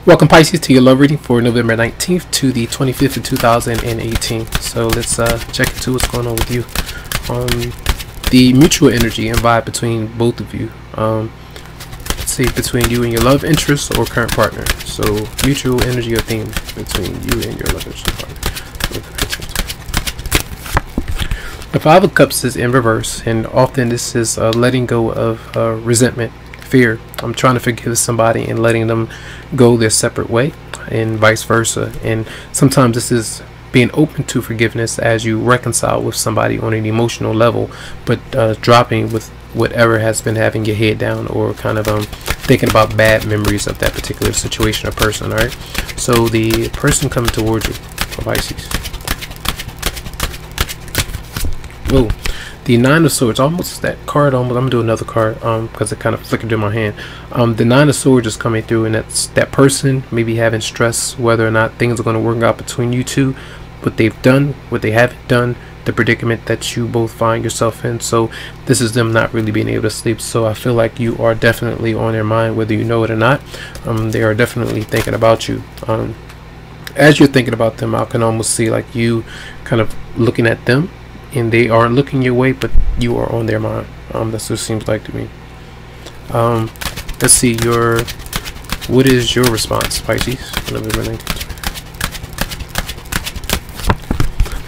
Welcome Pisces to your love reading for November 19th to the 25th of 2018. So let's check into what's going on with you. The mutual energy and vibe between both of you. Let's see, between you and your love interest or current partner. So mutual energy or theme between you and your love interest partner. The Five of Cups is in reverse, and often this is letting go of resentment, fear. I'm trying to forgive somebody and letting them go their separate way, and vice versa. And sometimes this is being open to forgiveness as you reconcile with somebody on an emotional level, but dropping with whatever has been having your head down, or kind of thinking about bad memories of that particular situation or person. All right, so the person coming towards you for Pisces. Whoa, the Nine of Swords, almost that card. I'm gonna do another card because it kind of flickered in my hand. The Nine of Swords is coming through, and that's that person maybe having stress whether or not things are going to work out between you two, what they've done, what they haven't done, the predicament that you both find yourself in. So this is them not really being able to sleep. So I feel like you are definitely on their mind, whether you know it or not. They are definitely thinking about you. As you're thinking about them, I can almost see like you kind of looking at them, and they aren't looking your way, but you are on their mind. That's what it seems like to me. Let's see, what is your response, Pisces? November 19th.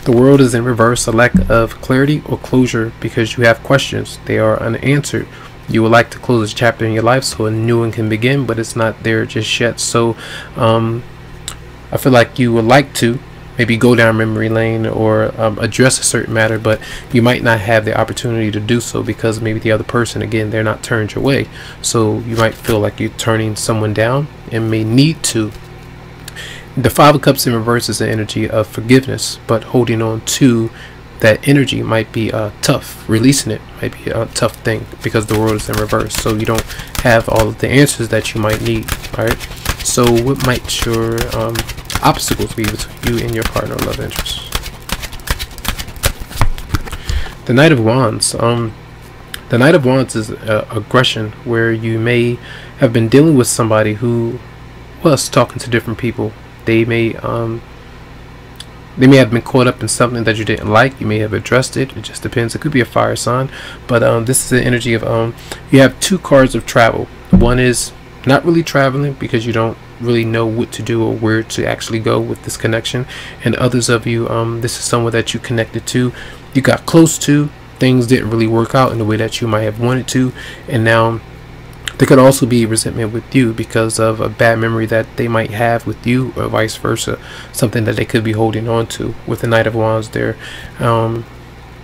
The World is in reverse, a lack of clarity or closure because you have questions. They are unanswered. You would like to close this chapter in your life so a new one can begin, but it's not there just yet. So I feel like you would like to maybe go down memory lane or address a certain matter, but you might not have the opportunity to do so because maybe the other person, again, they're not turned your way. So you might feel like you're turning someone down and may need to. The Five of Cups in reverse is the energy of forgiveness, but holding on to that energy might be tough. Releasing it might be a tough thing because the World is in reverse, so you don't have all of the answers that you might need. All right, so what might your obstacles be between you and your partner or love interest? The Knight of Wands. The Knight of Wands is aggression, where you may have been dealing with somebody who was talking to different people. They may have been caught up in something that you didn't like. You may have addressed it. It just depends. It could be a fire sign, but this is the energy of you have two cards of travel. One is not really traveling because you don't really know what to do or where to actually go with this connection, and others of you, this is someone that you connected to, you got close to, things didn't really work out in the way that you might have wanted to, and now there could also be resentment with you because of a bad memory that they might have with you, or vice versa, something that they could be holding on to. With the Knight of Wands there,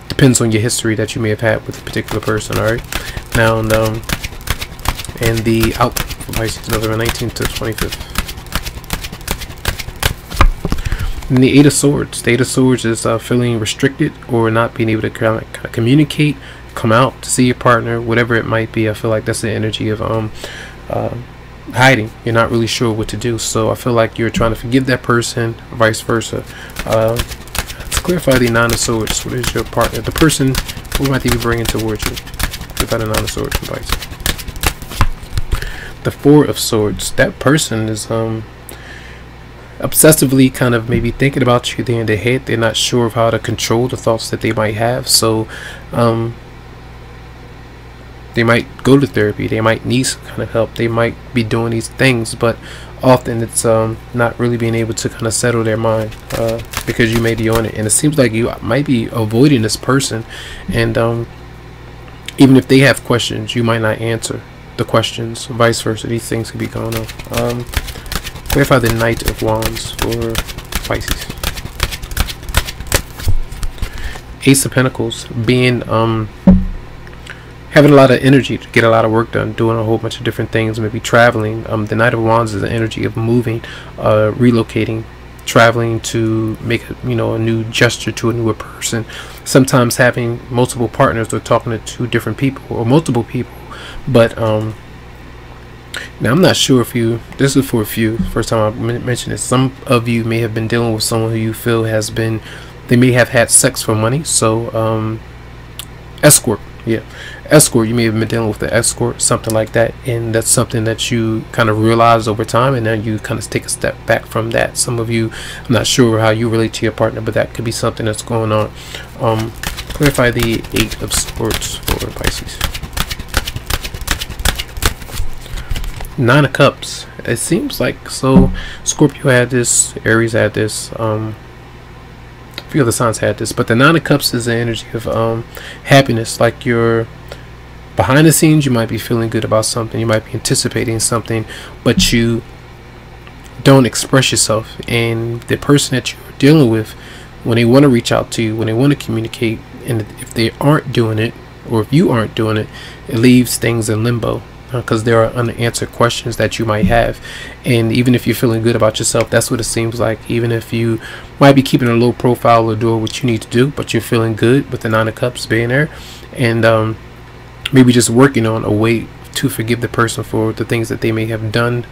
depends on your history that you may have had with a particular person. All right, now and the outcome for Pisces, November 19th to 25th. And the Eight of Swords. The Eight of Swords is feeling restricted or not being able to kind of communicate, come out to see your partner, whatever it might be. I feel like that's the energy of hiding. You're not really sure what to do. So I feel like you're trying to forgive that person, vice versa. Let's clarify the Nine of Swords. What is your partner? The person who might be bringing towards you. Clarify the Nine of Swords from Pisces. The Four of Swords. That person is obsessively kind of maybe thinking about you. They're in their head. They're not sure of how to control the thoughts that they might have. So they might go to therapy. They might need some kind of help. They might be doing these things, but often it's not really being able to kind of settle their mind because you may be on it, and it seems like you might be avoiding this person, and even if they have questions, you might not answer the questions, vice versa. These things could be going on. Clarify the Knight of Wands for Pisces. Ace of Pentacles, being having a lot of energy to get a lot of work done, doing a whole bunch of different things, maybe traveling. The Knight of Wands is the energy of moving, relocating, traveling to make a new gesture to a newer person. Sometimes having multiple partners or talking to two different people or multiple people, but now I'm not sure if this is for a few, first time I mentioned it, some of you may have been dealing with someone who you feel they may have had sex for money. So escort, Yeah, escort. You may have been dealing with the escort, something like that, and that's something that you kind of realize over time, and then you kind of take a step back from that. Some of you, I'm not sure how you relate to your partner, but that could be something that's going on. Clarify the Eight of Swords for Pisces. Nine of Cups. It seems like, so Scorpio had this, Aries had this, a few other signs had this, but the Nine of Cups is the energy of happiness. Like you're behind the scenes, you might be feeling good about something, you might be anticipating something, but you don't express yourself. And the person that you're dealing with, when they want to reach out to you, when they want to communicate, and if they aren't doing it, or if you aren't doing it, it leaves things in limbo. Because there are unanswered questions that you might have. And even if you're feeling good about yourself, that's what it seems like. Even if you might be keeping a low profile or doing what you need to do, but you're feeling good with the Nine of Cups being there, and maybe just working on a way to forgive the person for the things that they may have done,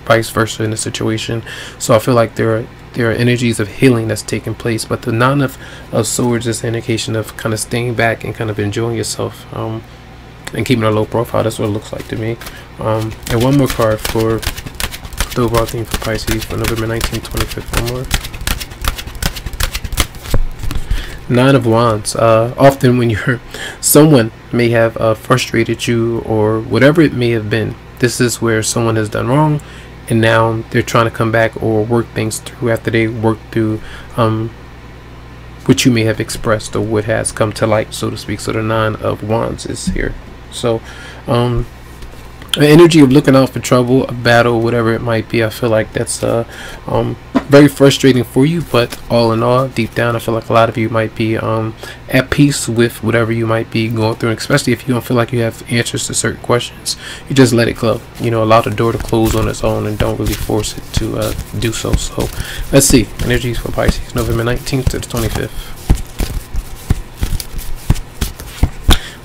vice versa in the situation. So I feel like there are energies of healing that's taking place. But the Nine of Swords is an indication of kind of staying back and kind of enjoying yourself, and keeping a low profile. That's what it looks like to me. And one more card for the overall theme for Pisces for November 19th, 25th. One more. Nine of Wands. Often when you're, someone may have frustrated you, or whatever it may have been. This is where someone has done wrong, and now they're trying to come back or work things through after they work through what you may have expressed or what has come to light, so to speak. So the Nine of Wands is here. So the energy of looking out for trouble, a battle, whatever it might be, I feel like that's very frustrating for you. But all in all, deep down, I feel like a lot of you might be at peace with whatever you might be going through, and especially if you don't feel like you have answers to certain questions, you just let it go. You know, allow the door to close on its own and don't really force it to do so. So let's see, energies for Pisces, November 19th to the 25th.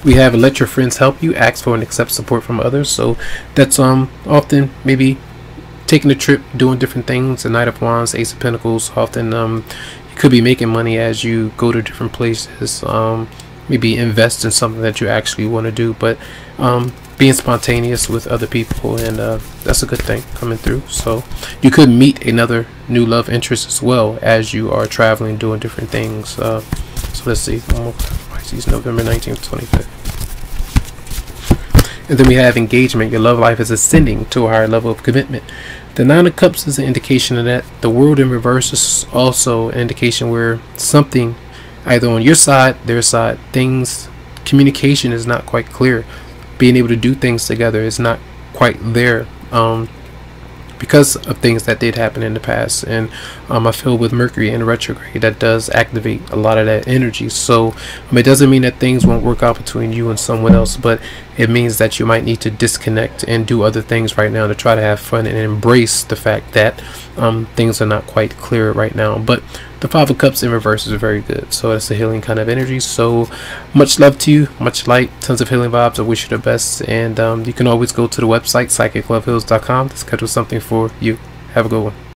We have let your friends help you, ask for and accept support from others. So that's often maybe taking a trip, doing different things. The Knight of Wands, Ace of Pentacles. Often you could be making money as you go to different places. Maybe invest in something that you actually want to do, but being spontaneous with other people, and that's a good thing coming through. So you could meet another new love interest as well as you are traveling, doing different things. So let's see. November 19th, 25th. And then we have engagement. Your love life is ascending to a higher level of commitment. The Nine of Cups is an indication of that. The World in reverse is also an indication where something, either on your side, their side, things, communication is not quite clear. Being able to do things together is not quite there. Because of things that did happen in the past. And I feel with Mercury in retrograde, that does activate a lot of that energy. So it doesn't mean that things won't work out between you and someone else, but it means that you might need to disconnect and do other things right now to try to have fun and embrace the fact that things are not quite clear right now. But the Five of Cups in reverse is very good. So it's a healing kind of energy. So much love to you, much light, tons of healing vibes. I wish you the best. And you can always go to the website, psychicloveheals.com, to schedule something for you. Have a good one.